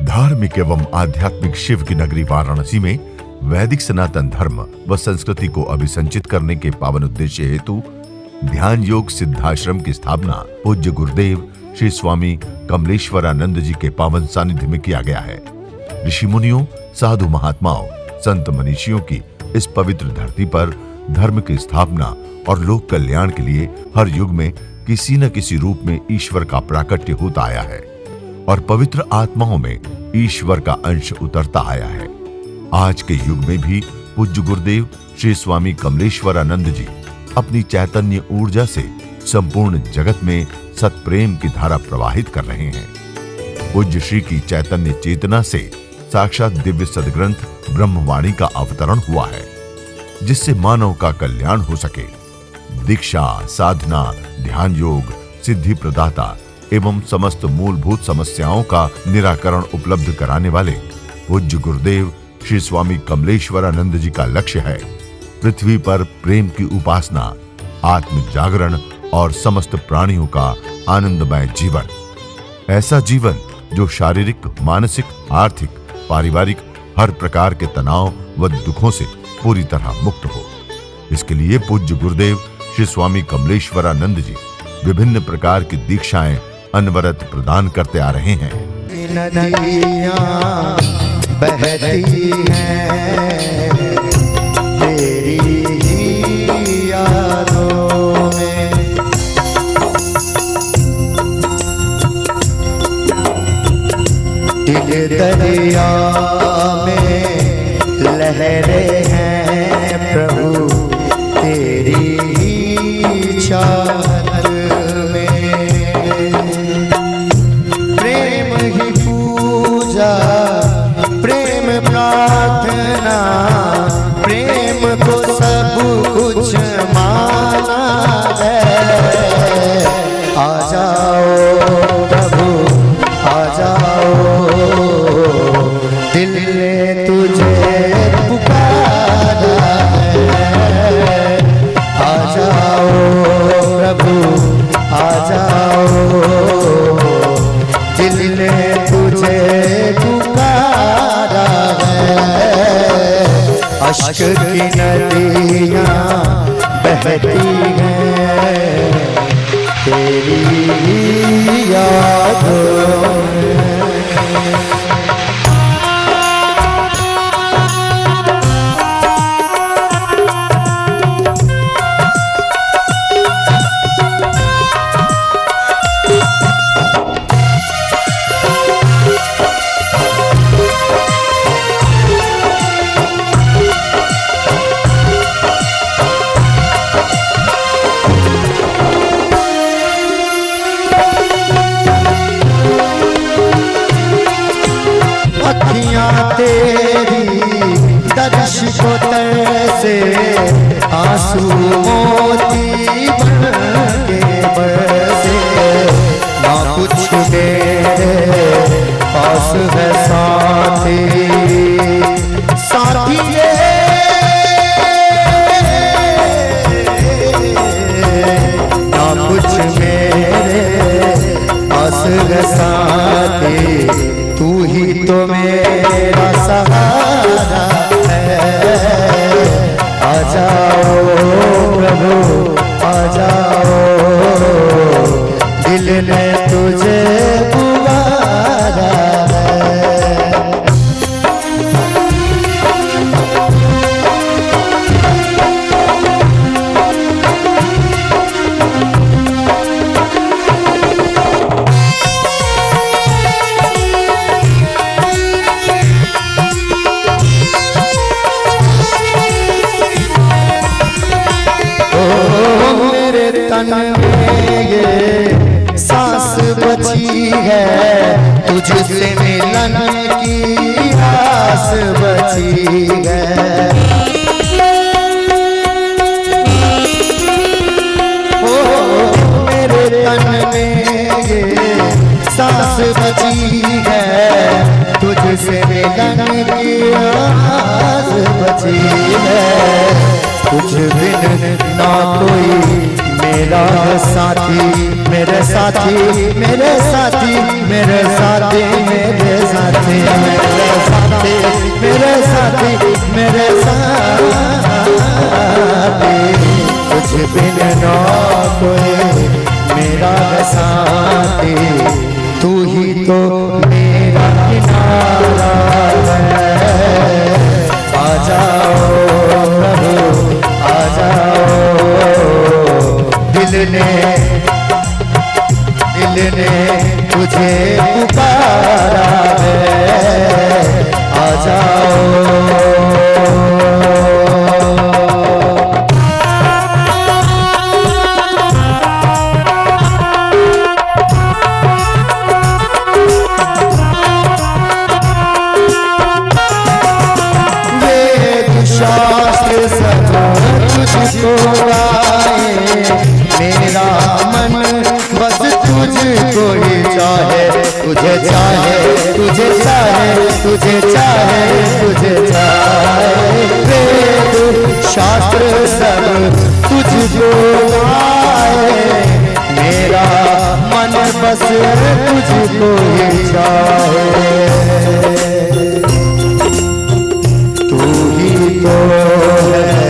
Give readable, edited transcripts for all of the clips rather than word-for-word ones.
धार्मिक एवं आध्यात्मिक शिव की नगरी वाराणसी में वैदिक सनातन धर्म व संस्कृति को अभिसंचित करने के पावन उद्देश्य हेतु ध्यान योग सिद्धाश्रम की स्थापना पूज्य गुरुदेव श्री स्वामी कमलेश्वरानंद जी के पावन सानिध्य में किया गया है। ऋषि मुनियों, साधु महात्माओं, संत मनीषियों की इस पवित्र धरती पर धर्म की स्थापना और लोक कल्याण के लिए हर युग में किसी न किसी रूप में ईश्वर का प्राकट्य होता आया है और पवित्र आत्माओं में ईश्वर का अंश उतरता आया है। आज के युग में भी पूज्य गुरुदेव श्री स्वामी कमलेश्वरानंद जी अपनी चैतन्य ऊर्जा से संपूर्ण जगत में सत्प्रेम की धारा प्रवाहित कर रहे हैं। पूज्य श्री की चैतन्य चेतना से साक्षात दिव्य सदग्रंथ ब्रह्मवाणी का अवतरण हुआ है, जिससे मानव का कल्याण हो सके। दीक्षा, साधना, ध्यान योग, सिद्धि प्रदाता एवं समस्त मूलभूत समस्याओं का निराकरण उपलब्ध कराने वाले पूज्य गुरुदेव श्री स्वामी कमलेश्वरानंद जी का लक्ष्य है पृथ्वी पर प्रेम की उपासना, आत्म जागरण और समस्त प्राणियों का आनंदमय जीवन। ऐसा जीवन जो शारीरिक, मानसिक, आर्थिक, पारिवारिक हर प्रकार के तनाव व दुखों से पूरी तरह मुक्त हो। इसके लिए पूज्य गुरुदेव श्री स्वामी कमलेश्वरानंद जी विभिन्न प्रकार की दीक्षाएं अनवरत प्रदान करते आ रहे हैं। नदियाँ बहती हैं तेरी ही यादों में, दिल दरिया में लहरें हैं प्रभु तेरी ही चाहत में। प्रेम ही पूजा, प्रेम प्रार्थना, प्रेम को सब कुछ माना है। आ जाओ प्रभु आ जाओ, दिल ने तुझे पुकारा है। आ जाओ प्रभु आ जाओ, दिल ने तुझे पुकारा है। अश्क की नदियाँ बहती हैं तेरी यादों में। तेरी दर्श को तरसे आंसू मोती बन के बरसे। ना कुछ मेरे पास है साथी, साथी ना कुछ मेरे पास है साथी, तू ही तो मेरा सहारा है। आ जाओ प्रभु आ जाओ, दिल ने तुझे पुकारा है। तन में ये सांस बची है, तुझसे मिलन की आस बची है। ओ मेरे तन में ये सांस बची है, तुझसे मिलन की आस बची है। तुझ बिन ना कोई मेरा साथी, मेरे साथी, मेरे साथी, मेरे साथी, मेरे साथी, मेरे साथी, मेरे साथी, मेरे साथी, तुझ बिन ना कोई मेरा साथी, तू ही तो मेरा किनारा है। आ जाओ प्रभु, आ जाओ, दिल ने तुझे पुकारा है। आ जाओ शास्त्र सब तुझको गाए, मेरा मन बस तुझको ही चाहे, तुझे चाहे, तुझे चाहे, तुझे चाहे, तुझे चाहे। वेद शास्त्र सब तुझको गाए, मेरा मन बस तुझको ही चाहे। तो है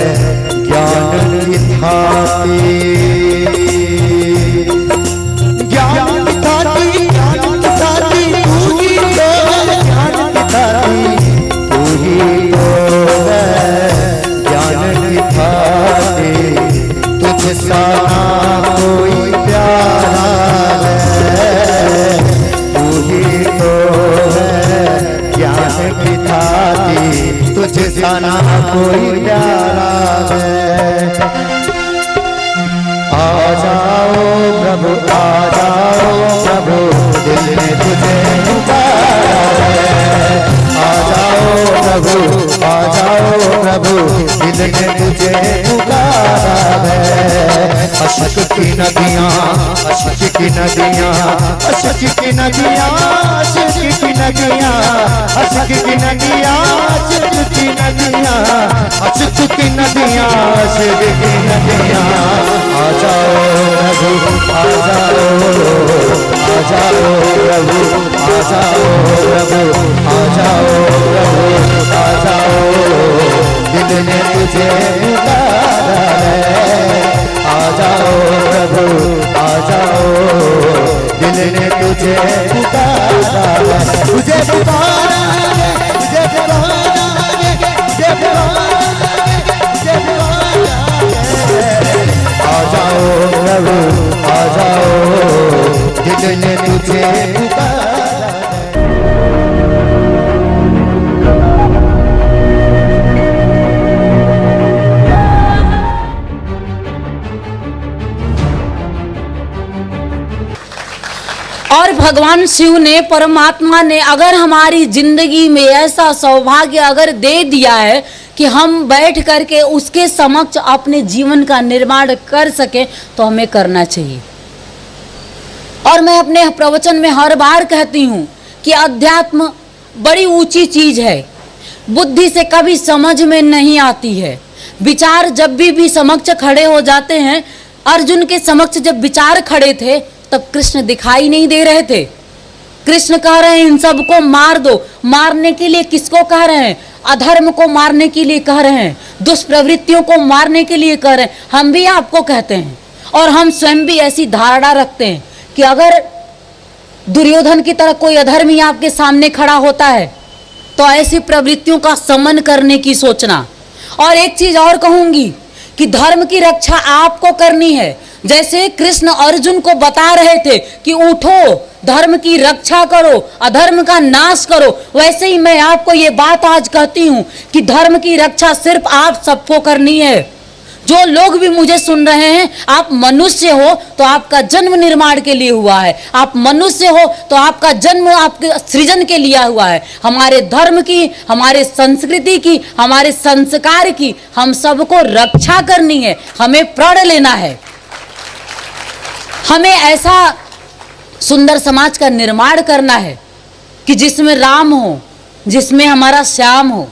ज्ञान की थाती, ज्ञान की थाती, ज्ञान की थाती, तू ही तो है ज्ञान की थाती, तू ही तो है ज्ञान की थाती, तुझसा ना कोई प्यारा है, तू ही तो है ज्ञान की थाती, तुझसा ना कोई प्यारा है। आ जाओ प्रभु, आ जाओ प्रभु, दिल ने तुझे पुकारा है। आ जाओ प्रभु, आ जाओ प्रभु, दिल ने तुझे पुकारा है। अशक की नदियाँ, अशक की नदियाँ, अशक की नदियाँ, अशक की नदियाँ, अशक की नदियाँ, अशक की नदियाँ, अशक की नदियाँ, अशक की नदियाँ। आ जाओ प्रभु, आ जाओ, आ जाओ प्रभु, आ जाओ प्रभु, आ जाओ प्रभु, आ जाओ, दिल ने तुझे पुकारा है। आ जाओ प्रभु, आ जाओ, दिल ने तुझे पुकारा है। तुझे पुकारा है, तुझे पुकारा है, तुझे पुकारा है, तुझे पुकारा है। आ जाओ प्रभु, आ जाओ, दिल ने तुझे पुकारा है। और भगवान शिव ने, परमात्मा ने अगर हमारी जिंदगी में ऐसा सौभाग्य अगर दे दिया है कि हम बैठ करके उसके समक्ष अपने जीवन का निर्माण कर सके, तो हमें करना चाहिए। और मैं अपने प्रवचन में हर बार कहती हूँ कि अध्यात्म बड़ी ऊंची चीज है, बुद्धि से कभी समझ में नहीं आती है। विचार जब भी समक्ष खड़े हो जाते हैं, अर्जुन के समक्ष जब विचार खड़े थे तब कृष्ण दिखाई नहीं दे रहे थे। कृष्ण कह रहे हैं इन सबको मार दो। मारने के लिए किसको कह रहे हैं? अधर्म को मारने के लिए कह रहे हैं, दुष्प्रवृत्तियों को मारने के लिए कह रहे हैं। हम भी आपको कहते हैं और हम स्वयं भी ऐसी धारणा रखते हैं कि अगर दुर्योधन की तरह कोई अधर्मी आपके सामने खड़ा होता है तो ऐसी प्रवृत्तियों का समन करने की सोचना। और एक चीज और कहूंगी कि धर्म की रक्षा आपको करनी है। जैसे कृष्ण अर्जुन को बता रहे थे कि उठो, धर्म की रक्षा करो, अधर्म का नाश करो, वैसे ही मैं आपको ये बात आज कहती हूँ कि धर्म की रक्षा सिर्फ आप सबको करनी है। जो लोग भी मुझे सुन रहे हैं, आप मनुष्य हो तो आपका जन्म निर्माण के लिए हुआ है, आप मनुष्य हो तो आपका जन्म आपके सृजन के लिए हुआ है। हमारे धर्म की, हमारे संस्कृति की, हमारे संस्कार की हम सबको रक्षा करनी है, हमें प्रण लेना है। हमें ऐसा सुंदर समाज का निर्माण करना है कि जिसमें राम हो, जिसमें हमारा श्याम हो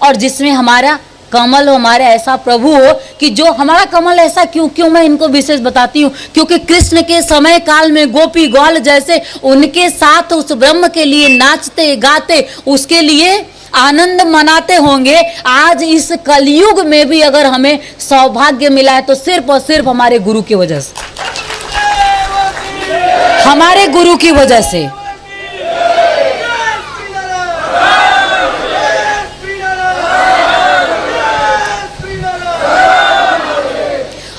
और जिसमें हमारा कमल हमारे ऐसा प्रभु हो कि जो हमारा कमल ऐसा क्यों मैं इनको विशेष बताती हूँ, क्योंकि कृष्ण के समय काल में गोपी ग्वाल जैसे उनके साथ उस ब्रह्म के लिए नाचते गाते उसके लिए आनंद मनाते होंगे। आज इस कलयुग में भी अगर हमें सौभाग्य मिला है तो सिर्फ और सिर्फ हमारे गुरु की वजह से, हमारे गुरु की वजह से।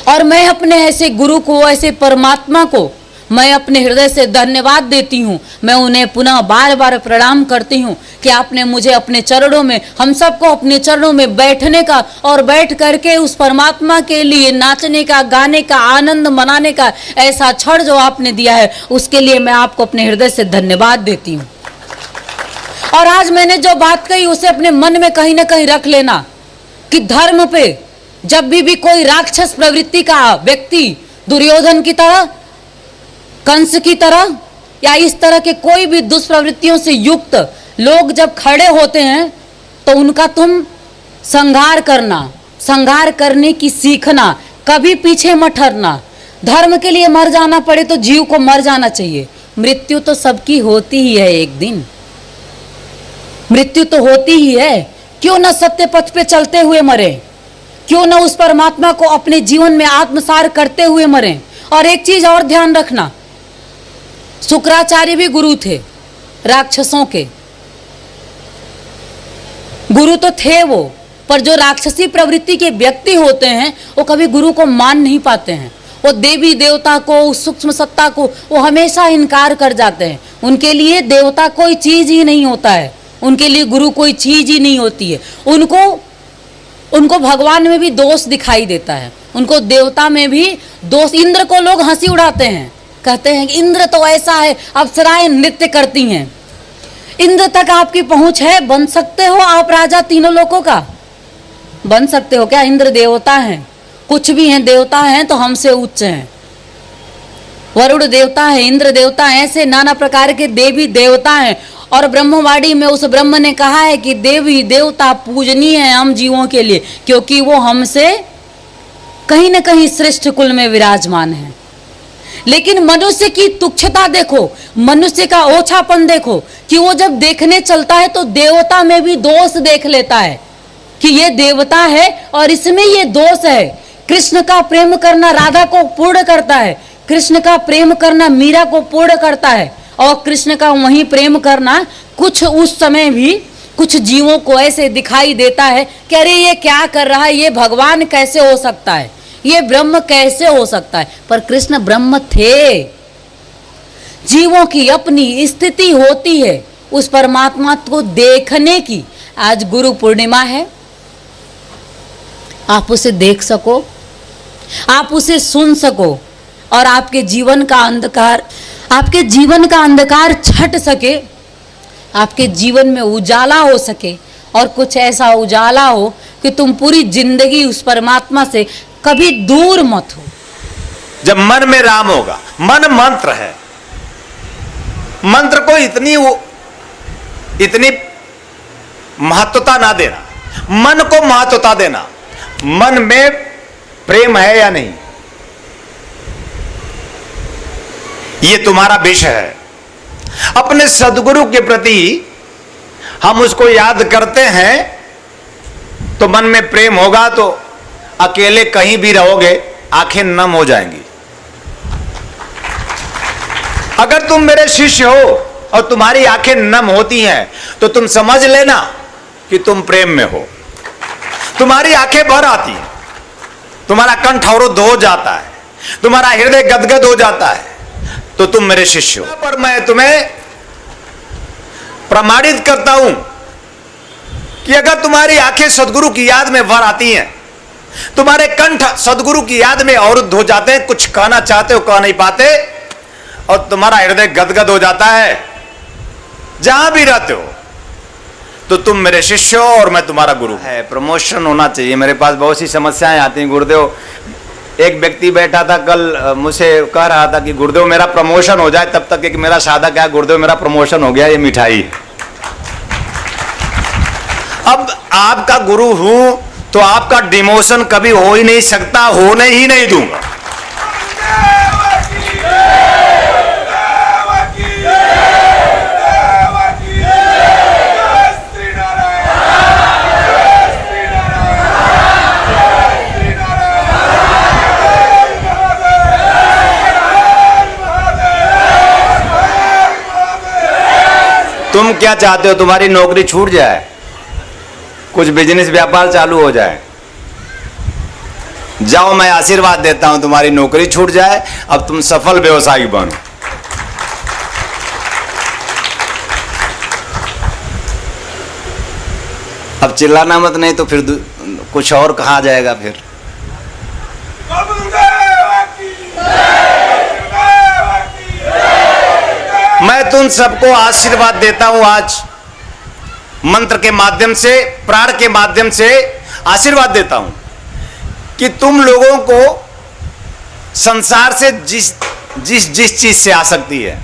और मैं अपने ऐसे गुरु को, ऐसे परमात्मा को मैं अपने हृदय से धन्यवाद देती हूँ। मैं उन्हें पुनः बार बार प्रणाम करती हूँ कि आपने मुझे अपने चरणों में, हम सबको अपने चरणों में बैठने का और बैठ करके उस परमात्मा के लिए नाचने का, गाने का, आनंद मनाने का ऐसा क्षण जो आपने दिया है, उसके लिए मैं आपको अपने हृदय से धन्यवाद देती हूँ। और आज मैंने जो बात कही उसे अपने मन में कहीं ना कहीं रख लेना कि धर्म पे जब भी कोई राक्षस प्रवृत्ति का व्यक्ति, दुर्योधन की तरह, कंस की तरह या इस तरह के कोई भी दुष्प्रवृत्तियों से युक्त लोग जब खड़े होते हैं तो उनका तुम संहार करना, संहार करने की सीखना, कभी पीछे मत हटना। धर्म के लिए मर जाना पड़े तो जीव को मर जाना चाहिए। मृत्यु तो सबकी होती ही है, एक दिन मृत्यु तो होती ही है। क्यों ना सत्य पथ पे चलते हुए मरे, क्यों ना उस परमात्मा को अपने जीवन में आत्मसार करते हुए मरे। और एक चीज और ध्यान रखना, शुक्राचार्य भी गुरु थे राक्षसों के, गुरु तो थे वो, पर जो राक्षसी प्रवृत्ति के व्यक्ति होते हैं वो कभी गुरु को मान नहीं पाते हैं। वो देवी देवता को, उस सूक्ष्म सत्ता को वो हमेशा इनकार कर जाते हैं। उनके लिए देवता कोई चीज ही नहीं होता है, उनके लिए गुरु कोई चीज ही नहीं होती है। उनको भगवान में भी दोष दिखाई देता है, उनको देवता में भी दोष। इंद्र को लोग हंसी उड़ाते हैं, कहते हैं कि इंद्र तो ऐसा है, अप्सराएं नृत्य करती हैं। इंद्र तक आपकी पहुंच है, बन सकते हो आप राजा तीनों लोकों का? बन सकते हो क्या? इंद्र देवता हैं, कुछ भी हैं, देवता हैं तो हमसे उच्च हैं। वरुण देवता है, इंद्र देवता है, ऐसे नाना प्रकार के देवी देवता हैं। और ब्रह्मवाणी में उस ब्रह्म ने कहा है कि देवी देवता पूजनीय है हम जीवों के लिए, क्योंकि वो हमसे कहीं ना कहीं श्रेष्ठ कुल में विराजमान है। लेकिन मनुष्य की तुच्छता देखो, मनुष्य का ओछापन देखो कि वो जब देखने चलता है तो देवता में भी दोष देख लेता है कि ये देवता है और इसमें ये दोष है। कृष्ण का प्रेम करना राधा को पूर्ण करता है, कृष्ण का प्रेम करना मीरा को पूर्ण करता है, और कृष्ण का वही प्रेम करना कुछ उस समय भी कुछ जीवों को ऐसे दिखाई देता है कि अरे ये क्या कर रहा है, ये भगवान कैसे हो सकता है, ये ब्रह्म कैसे हो सकता है। पर कृष्ण ब्रह्म थे। जीवों की अपनी स्थिति होती है उस परमात्मा को देखने की। आज गुरु पूर्णिमा है, आप उसे देख सको, आप उसे सुन सको और आपके जीवन का अंधकार छट सके, आपके जीवन में उजाला हो सके, और कुछ ऐसा उजाला हो कि तुम पूरी जिंदगी उस परमात्मा से कभी दूर मत हो। जब मन में राम होगा, मन मंत्र है, मंत्र को इतनी महत्वता ना देना, मन को महत्वता देना। मन में प्रेम है या नहीं, ये तुम्हारा विषय है। अपने सदगुरु के प्रति हम उसको याद करते हैं तो मन में प्रेम होगा, तो अकेले कहीं भी रहोगे आंखें नम हो जाएंगी। अगर तुम मेरे शिष्य हो और तुम्हारी आंखें नम होती हैं तो तुम समझ लेना कि तुम प्रेम में हो। तुम्हारी आंखें भर आती हैं, तुम्हारा कंठ अवरुद्ध हो जाता है, तुम्हारा हृदय गदगद हो जाता है, तो तुम मेरे शिष्य हो। पर मैं तुम्हें प्रमाणित करता हूं कि अगर तुम्हारी आंखें सदगुरु की याद में भर आती हैं, तुम्हारे कंठ सदगुरु की याद में अवरुद्ध हो जाते हैं, कुछ कहना चाहते हो कह नहीं पाते, और तुम्हारा हृदय गदगद हो जाता है, जहां भी रहते हो तो तुम मेरे शिष्य हो और मैं तुम्हारा गुरु है। प्रमोशन होना चाहिए। मेरे पास बहुत सी समस्याएं आती हैं गुरुदेव। एक व्यक्ति बैठा था कल, मुझसे कह रहा था कि गुरुदेव मेरा प्रमोशन हो जाए, तब तक एक मेरा साधक है, गुरुदेव मेरा प्रमोशन हो गया, ये मिठाई। अब आपका गुरु हूं तो आपका डिमोशन कभी हो ही नहीं सकता, होने ही नहीं दूंगा। तुम क्या चाहते हो? तुम्हारी नौकरी छूट जाए, कुछ बिजनेस व्यापार चालू हो जाए? जाओ, मैं आशीर्वाद देता हूं, तुम्हारी नौकरी छूट जाए, अब तुम सफल व्यवसायी बनो। अब चिल्लाना मत, नहीं तो फिर कुछ और कहा जाएगा। फिर मैं तुम सबको आशीर्वाद देता हूं आज, मंत्र के माध्यम से, प्राण के माध्यम से आशीर्वाद देता हूं कि तुम लोगों को संसार से जिस चीज से आसक्ति है,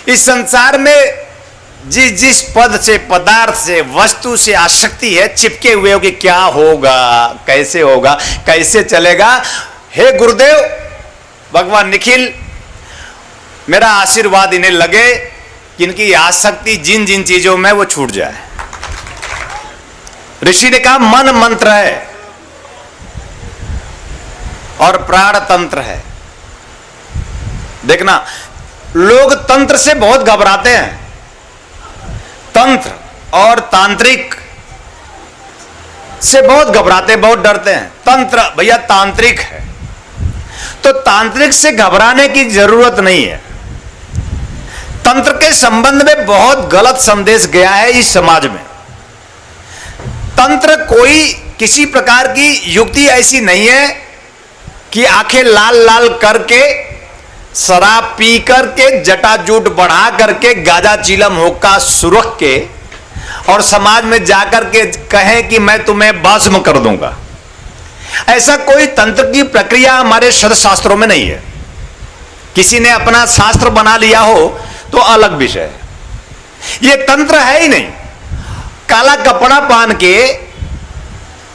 इस संसार में जिस पद से, पदार्थ से, वस्तु से आसक्ति है, चिपके हुए हो कि क्या होगा, कैसे चलेगा। हे गुरुदेव भगवान निखिल, मेरा आशीर्वाद इन्हें लगे कि इनकी आसक्ति जिन जिन चीजों में वो छूट जाए। ऋषि ने कहा मन मंत्र है और प्राण तंत्र है। देखना, लोग तंत्र से बहुत घबराते हैं, तंत्र और तांत्रिक से बहुत घबराते, बहुत डरते हैं। तंत्र भैया तांत्रिक है, तो तांत्रिक से घबराने की जरूरत नहीं है। तंत्र के संबंध में बहुत गलत संदेश गया है इस समाज में। तंत्र कोई किसी प्रकार की युक्ति ऐसी नहीं है कि आंखें लाल लाल करके, शराब पी करके, जटाजूट बढ़ा करके, गाजा चीलम होका सुरख के और समाज में जाकर के कहें कि मैं तुम्हें भस्म कर दूंगा। ऐसा कोई तंत्र की प्रक्रिया हमारे शास्त्रों में नहीं है। किसी ने अपना शास्त्र बना लिया हो तो अलग विषय है। यह तंत्र है ही नहीं। काला कपड़ा पहन के,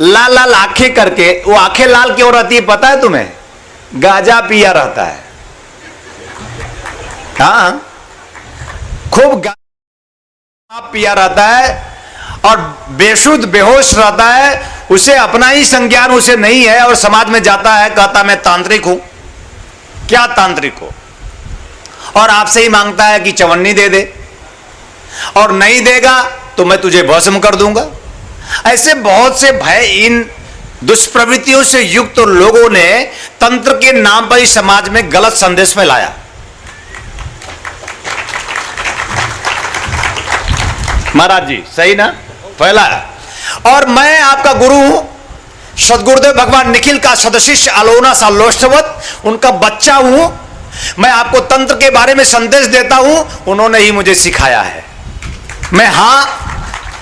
लाल लाल आंखें करके, वो आंखें लाल क्यों रहती है पता है तुम्हें? गाजा पिया रहता है। हाँ, खूब गाजा पिया रहता है और बेशुद्ध बेहोश रहता है। उसे अपना ही संज्ञान उसे नहीं है और समाज में जाता है, कहता मैं तांत्रिक हूं। क्या तांत्रिक हो? और आपसे ही मांगता है कि चवन्नी दे दे, और नहीं देगा तो मैं तुझे भस्म कर दूंगा। ऐसे बहुत से भय, इन दुष्प्रवृत्तियों से युक्त लोगों ने तंत्र के नाम पर इस समाज में गलत संदेश फैलाया। महाराज जी सही ना फैलाया। और मैं आपका गुरु हूं, सदगुरुदेव भगवान निखिल का सदशिष्य अलोना सालोष्ठवत, उनका बच्चा हूं। मैं आपको तंत्र के बारे में संदेश देता हूं, उन्होंने ही मुझे सिखाया है। मैं हां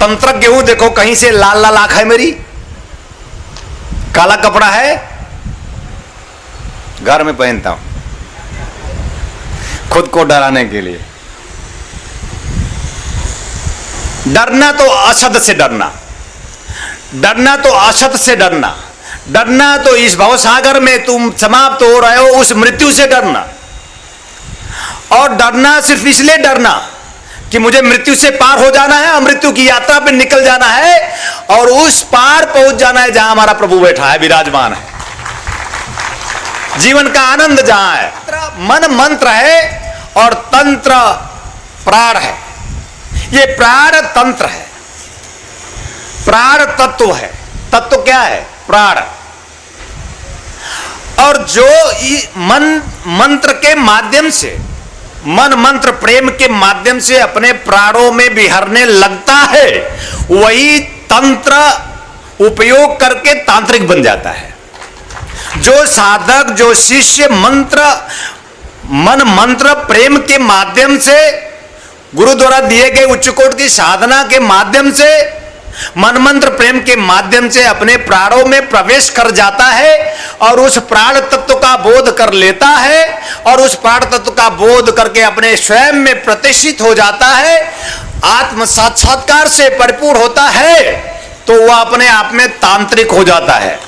तंत्रज्ञ हूं। देखो कहीं से लाल लाल आंख है मेरी, काला कपड़ा है, घर में पहनता हूं खुद को डराने के लिए। डरना तो असत से डरना, डरना तो असत से डरना, डरना तो इस भवसागर में तुम समाप्त हो रहे हो उस मृत्यु से डरना। और डरना सिर्फ इसलिए डरना कि मुझे मृत्यु से पार हो जाना है, मृत्यु की यात्रा पे निकल जाना है और उस पार पहुंच जाना है जहां हमारा प्रभु बैठा है, विराजमान है, जीवन का आनंद जहां है। मन मंत्र है और तंत्र प्राण है। ये प्राण तंत्र है, प्राण तत्व है। तत्व क्या है? प्राण। और जो मन मंत्र के माध्यम से, मन मंत्र प्रेम के माध्यम से अपने प्राणों में विहरने लगता है, वही तंत्र उपयोग करके तांत्रिक बन जाता है। जो साधक, जो शिष्य मन मंत्र प्रेम के माध्यम से, गुरु द्वारा दिए गए उच्च कोटि की साधना के माध्यम से, मन मंत्र प्रेम के माध्यम से अपने प्राणों में प्रवेश कर जाता है और उस प्राण तत्व का बोध कर लेता है और उस प्राण तत्व का बोध करके अपने स्वयं में प्रतिष्ठित हो जाता है, आत्म साक्षात्कार से परिपूर्ण होता है, तो वह अपने आप में तांत्रिक हो जाता है।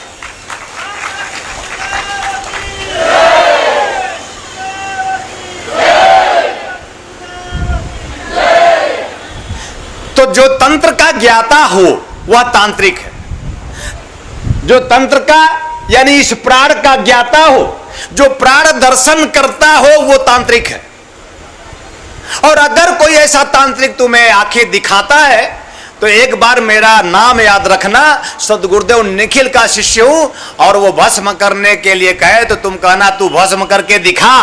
तो जो तंत्र का ज्ञाता हो वह तांत्रिक है। जो तंत्र का यानी इस प्राण का ज्ञाता हो, जो प्राण दर्शन करता हो, वो तांत्रिक है। और अगर कोई ऐसा तांत्रिक तुम्हें आंखें दिखाता है तो एक बार मेरा नाम याद रखना, सदगुरुदेव निखिल का शिष्य हूं, और वो भस्म करने के लिए कहे तो तुम कहना तू भस्म करके दिखा।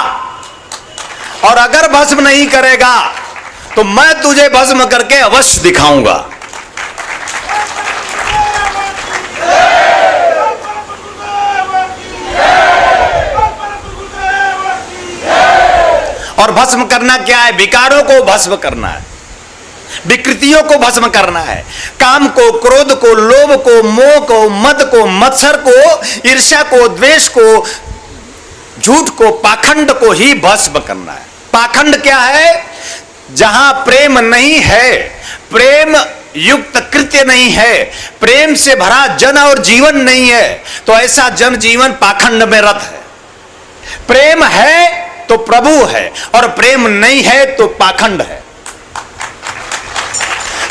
और अगर भस्म नहीं करेगा तो मैं तुझे भस्म करके अवश्य दिखाऊंगा। और भस्म करना क्या है? विकारों को भस्म करना है, विकृतियों को भस्म करना है, काम को, क्रोध को, लोभ को, मोह को, मद को, मत्सर को, ईर्ष्या को, द्वेष को, झूठ को, पाखंड को ही भस्म करना है। पाखंड क्या है? जहां प्रेम नहीं है, प्रेम युक्त कृत्य नहीं है, प्रेम से भरा जन और जीवन नहीं है, तो ऐसा जन जीवन पाखंड में रत है। प्रेम है तो प्रभु है, और प्रेम नहीं है तो पाखंड है।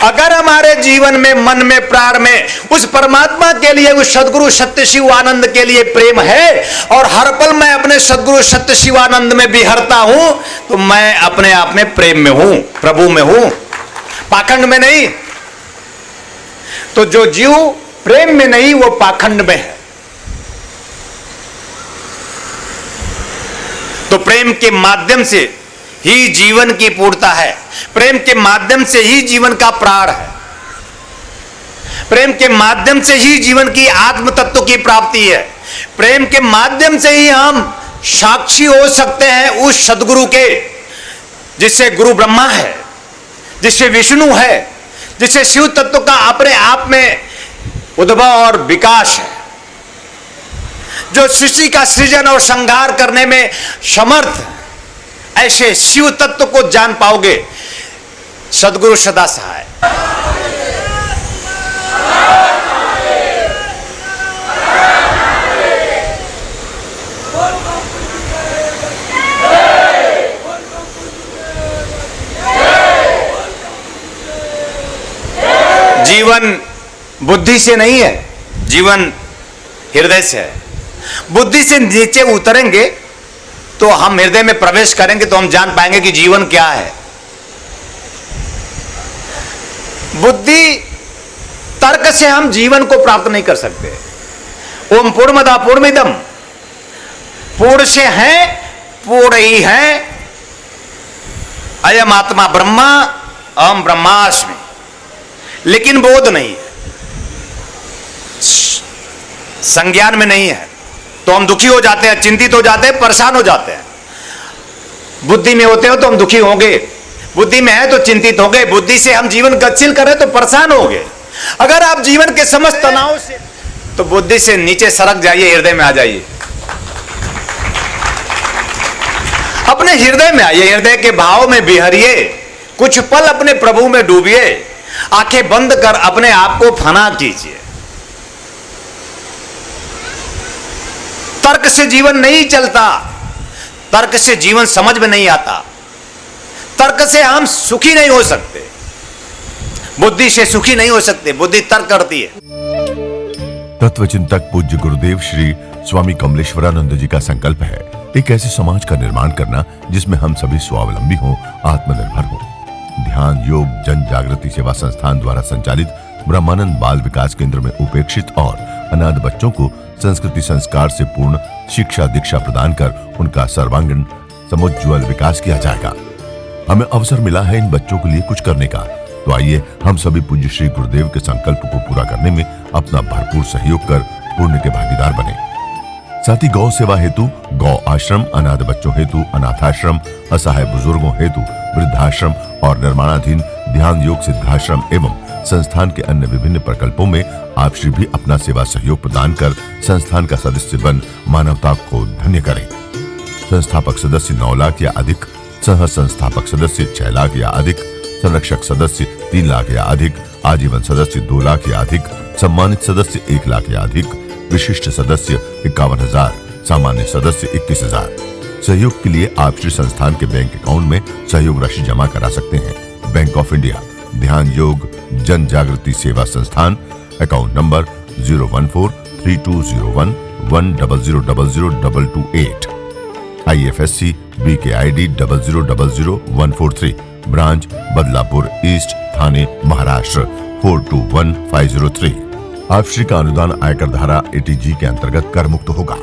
अगर हमारे जीवन में, मन में, प्राण में उस परमात्मा के लिए, उस सदगुरु सत्य शिवानंद के लिए प्रेम है, और हर पल मैं अपने सदगुरु सत्य शिवानंद में विहरता हूं, तो मैं अपने आप में प्रेम में हूं, प्रभु में हूं, पाखंड में नहीं। तो जो जीव प्रेम में नहीं वो पाखंड में है। तो प्रेम के माध्यम से ही जीवन की पूर्णता है, प्रेम के माध्यम से ही जीवन का प्राण है, प्रेम के माध्यम से ही जीवन की आत्म तत्व की प्राप्ति है, प्रेम के माध्यम से ही हम साक्षी हो सकते हैं उस सदगुरु के, जिससे गुरु ब्रह्मा है, जिससे विष्णु है, जिससे शिव तत्व का अपने आप में उद्भव और विकास है, जो सृष्टि का सृजन और संहार करने में समर्थ। ऐसे शिव तत्व को जान पाओगे, सदगुरु सदा सहाय। जीवन बुद्धि से नहीं है, जीवन हृदय से है। बुद्धि से नीचे उतरेंगे तो हम हृदय में प्रवेश करेंगे तो हम जान पाएंगे कि जीवन क्या है। बुद्धि तर्क से हम जीवन को प्राप्त नहीं कर सकते। ओम पूर्णमदः पूर्णमिदं, पूर्ण से है, पूर्ण ही है, अयम आत्मा ब्रह्मा अहम ब्रह्मास्मि, लेकिन बोध नहीं है, संज्ञान में नहीं है, तो हम दुखी हो जाते हैं, चिंतित हो जाते हैं, परेशान हो जाते हैं। बुद्धि में होते हो तो हम दुखी होंगे, बुद्धि में है तो चिंतित होंगे, बुद्धि से हम जीवन गतिशील करें तो परेशान होंगे। अगर आप जीवन के समस्त तनाव से, तो बुद्धि से नीचे सरक जाइए, हृदय में आ जाइए, अपने हृदय में आइए, हृदय के भाव में बिहरिए, कुछ पल अपने प्रभु में डूबिए, आंखें बंद कर अपने आप को फना कीजिए। तर्क से जीवन नहीं चलता, तर्क से जीवन समझ में नहीं आता, तर्क से हम सुखी नहीं हो सकते, बुद्धि से सुखी नहीं हो सकते, बुद्धि तर्क करती है। तत्वचिंतक पूज्य गुरुदेव श्री स्वामी कमलेश्वरानंद जी का संकल्प है एक ऐसे समाज का निर्माण करना जिसमें हम सभी स्वावलंबी हों, आत्मनिर्भर हों। ध्यान योग जन जागृति सेवा संस्थान द्वारा संचालित ब्रह्मानंद बाल विकास केंद्र में उपेक्षित और अनाथ बच्चों को संस्कृति संस्कार से पूर्ण शिक्षा दीक्षा प्रदान कर उनका सर्वांगीण समुज्ज्वल विकास किया जाएगा। हमें अवसर मिला है इन बच्चों के लिए कुछ करने का, तो आइए हम सभी पूज्य श्री गुरुदेव के संकल्प को पूरा करने में अपना भरपूर सहयोग कर पुण्य के भागीदार बने। साथ ही गौ सेवा हेतु गौ आश्रम, अनाथ बच्चों हेतु अनाथाश्रम, असहाय बुजुर्गों हेतु वृद्धाश्रम और निर्माणाधीन ध्यान योग सिद्धाश्रम एवं संस्थान के अन्य विभिन्न प्रकल्पों में आप श्री भी अपना सेवा सहयोग प्रदान कर संस्थान का सदस्य बन मानवता को धन्य करें। संस्थापक सदस्य 9 लाख या अधिक, सह संस्थापक सदस्य 6 लाख या अधिक, संरक्षक सदस्य 3 लाख या अधिक, आजीवन सदस्य 2 लाख या अधिक, सम्मानित सदस्य 1 लाख या अधिक, विशिष्ट सदस्य 51,000, सामान्य सदस्य 21,000। सहयोग के लिए आप श्री संस्थान के बैंक अकाउंट में सहयोग राशि जमा करा सकते हैं। बैंक ऑफ इंडिया, ध्यान योग जन Jagriti Seva Sansthan, account number 014320110002228, IFSC BKID 0000143, branch Badlapur east, Thane Maharashtra 421503। आप श्री का अनुदान आयकर धारा 80G के अंतर्गत कर मुक्त होगा।